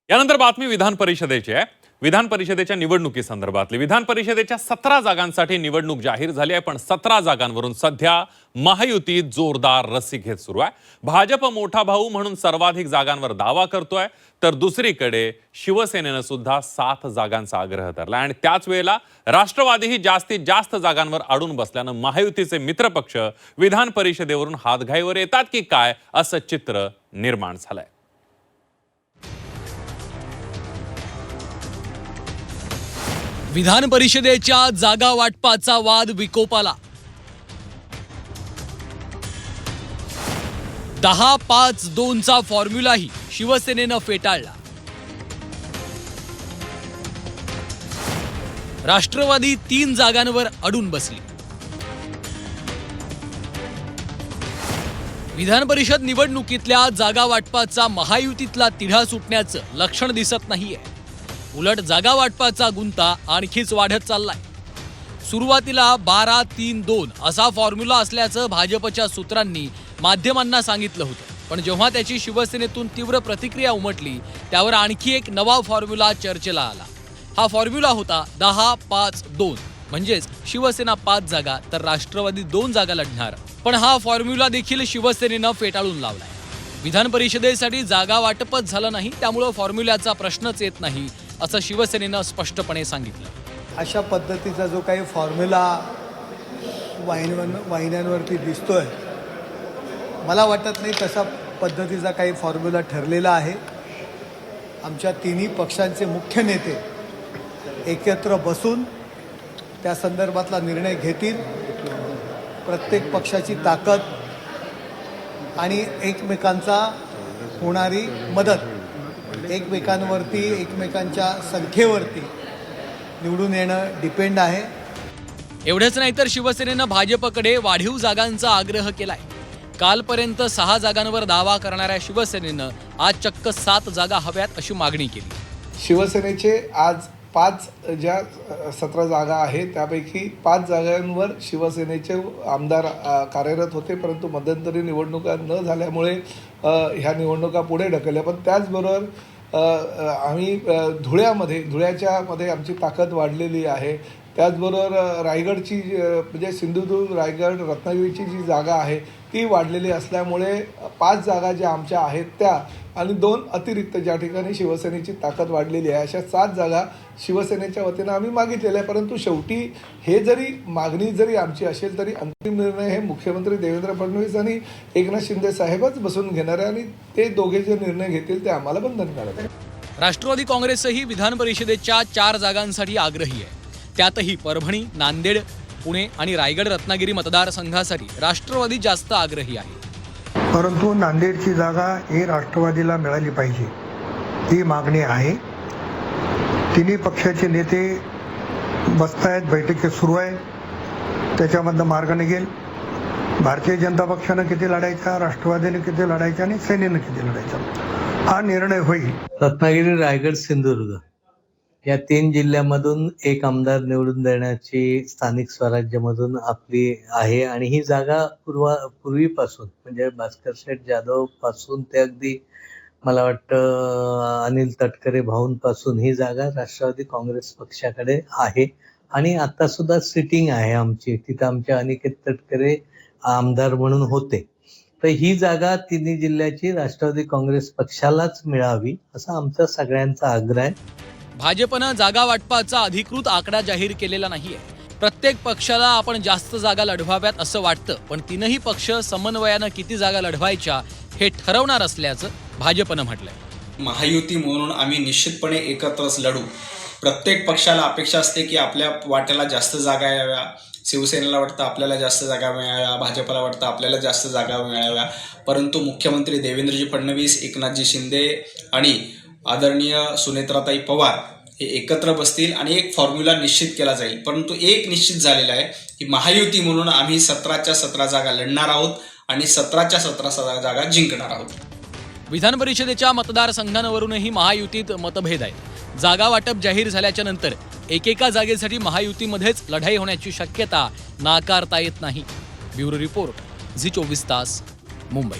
यानंतर बातमी विधान परिषदेची आहे। विधान परिषदेच्या निवडणुकीसंदर्भातली विधान परिषदेच्या 17 जागांसाठी निवडणूक जाहीर झाली आहे, पण 17 जागांवरून सध्या महायुतीत जोरदार रस्सीखेच सुरू आहे। भाजप मोठा भाऊ म्हणून सर्वाधिक जागांवर दावा करतोय, तर दुसरीकडे शिवसेनेनं सुद्धा 7 जागांचा आग्रह धरला आणि त्याच वेळेला राष्ट्रवादीही जास्तीत जास्त जागांवर अडून बसल्यानं महायुतीचे मित्रपक्ष विधान परिषदेवरून हातघाईवर येतात की काय असं चित्र निर्माण झालंय। विधान परिषदेच्या जागा वाटपाचा वाद विकोपाला 10-5-2चा फॉर्म्युलाही शिवसेनेनं फेटाळला। राष्ट्रवादी 3 जागांवर अडून बसली। विधान परिषद निवडणुकीतल्या जागा वाटपाचा महायुतीतला तिढा सुटण्याचं लक्षण दिसत नाहीये। उलट जागा वाटपाचा गुंता आणखीच वाढत चाललाय। सुरुवातीला 12-3-2 असा फॉर्म्युला असल्याचं भाजपच्या सूत्रांनी माध्यमांना सांगितलं होतं, पण जेव्हा त्याची शिवसेनेतून तीव्र प्रतिक्रिया उमटली त्यावर आणखी एक नवा फॉर्म्युला चर्चेला आला। हा फॉर्म्युला होता 10-5-2, म्हणजेच शिवसेना 5 जागा तर राष्ट्रवादी 2 जागा लढणार। पण हा फॉर्म्युला देखील शिवसेनेनं फेटाळून लावलाय। विधान परिषदेसाठी जागा वाटपच झालं नाही, त्यामुळे फॉर्म्युल्याचा प्रश्नच येत नाही असं शिवसेनेनं स्पष्टपणे सांगितलं। अशा पद्धतीचा जो काही फॉर्म्युला वाहिन्यांवरती दिसतोय, मला वाटत नाही तसा पद्धतीचा काही फॉर्म्युला ठरलेला आहे। आमच्या तिन्ही पक्षांचे मुख्य नेते एकत्र बसून त्या संदर्भातला निर्णय घेतील। प्रत्येक पक्षाची ताकद आणि एकमेकांचा होणारी मदत, एकमेकांवरती एकमेकांच्या संख्येवरती निवडून येणं डिपेंड आहे। एवढंच नाही तर शिवसेनेनं भाजपकडे वाढीव जागांचा आग्रह केलाय। कालपर्यंत 6 जागांवर दावा करणाऱ्या शिवसेनेनं आज चक्क 7 जागा हव्यात अशी मागणी केली। शिवसेनेचे आज 5 ज्या 17 जागा आहेत त्यापैकी 5 जागांवर शिवसेनेचे आमदार कार्यरत होते, परंतु मध्यंतरी निवडणुका न झाल्यामुळे ह्या निवडणुका पुढे ढकलल्या। पण त्याचबरोबर आम्ही धुळ्यामध्ये आमची ताकद वाढलेली आहे। त्याचबरोबर रायगडची म्हणजे सिंधुदुर्ग, रायगड, रत्नागिरीची जी जागा आहे ती वाढलेली असल्यामुळे 5 जागा ज्या आमच्या आहेत त्या आणि 2 अतिरिक्त ज्या ठिकाणी शिवसेनेची ताकद वाढलेली आहे, अशा 7 जागा शिवसेनेच्या वतीनं आम्ही मागितलेल्या आहे। परंतु शेवटी हे जरी मागणी जरी आमची असेल तरी अंतिम निर्णय हे मुख्यमंत्री देवेंद्र फडणवीस आणि एकनाथ शिंदे साहेबच बसून घेणार आहे आणि ते दोघे जे निर्णय घेतील ते आम्हाला बंधनकारक आहे। राष्ट्रवादी काँग्रेसही विधान परिषदेच्या 4 जागांसाठी आग्रही आहे। त्यातही परभणी, नांदेड, पुणे आणि रायगड रत्नागिरी मतदारसंघासाठी राष्ट्रवादी जास्त आग्रही आहे। परंतु नांदेडची जागा ही राष्ट्रवादीला मिळाली पाहिजे ही मागणी आहे। तिन्ही पक्षाचे नेते बसतायत, बैठकी सुरू आहे, त्याच्यामधनं मार्ग निघेल। भारतीय जनता पक्षानं किती लढायचा, राष्ट्रवादीने किती लढायचा आणि सेनेनं किती लढायचा हा निर्णय होईल। रत्नागिरी, रायगड, सिंधुदुर्ग या 3 जिल्ह्यामधून एक आमदार निवडून देण्याची स्थानिक स्वराज्यामधून आपली आहे आणि ही जागा पूर्वीपासून म्हणजे भास्कर शेठ जाधव पासून ते अगदी मला वाटतं अनिल तटकरे भाऊंपासून ही जागा राष्ट्रवादी काँग्रेस पक्षाकडे आहे आणि आता सुद्धा सिटिंग आहे आमची, तिथं आमचे अनिकेत तटकरे आमदार म्हणून होते। तर ही जागा तिन्ही जिल्ह्याची राष्ट्रवादी काँग्रेस पक्षालाच मिळावी असा आमचा सगळ्यांचा आग्रह आहे। भाजपनं जागा वाटपाचा अधिकृत आकडा जाहीर केलेला नाहीये। प्रत्येक पक्षाला आपण जास्त जागा लढवाव्यात असं वाटतं, पण तीनही पक्ष समन्वयानं किती जागा लढवायच्या हे ठरवणार असल्याचं भाजपनं म्हटलंय। महायुती म्हणून आम्ही निश्चितपणे एकत्रच लढू। प्रत्येक पक्षाला अपेक्षा असते की आपल्या वाट्याला जास्त जागा याव्या। शिवसेनेला वाटतं आपल्याला जास्त जागा मिळाव्या, भाजपला वाटतं आपल्याला जास्त जागा मिळाव्या, परंतु मुख्यमंत्री देवेंद्रजी फडणवीस, एकनाथजी शिंदे आणि आदरणीय सुनेत्राताई पवार हे एकत्र बसतील आणि एक फॉर्म्युला निश्चित केला जाईल। परंतु एक निश्चित झालेला आहे की महायुती म्हणून आम्ही 17च्या 17 जागा लढणार आहोत आणि 17च्या 17 जागा जिंकणार आहोत। विधान परिषदेच्या मतदारसंघांवरूनही महायुतीत मतभेद आहेत। जागा वाटप जाहीर झाल्याच्या नंतर एकेका जागेसाठी महायुतीमध्येच लढाई होण्याची शक्यता नाकारता येत नाही। ब्युरो रिपोर्ट, झी 24 तास, मुंबई।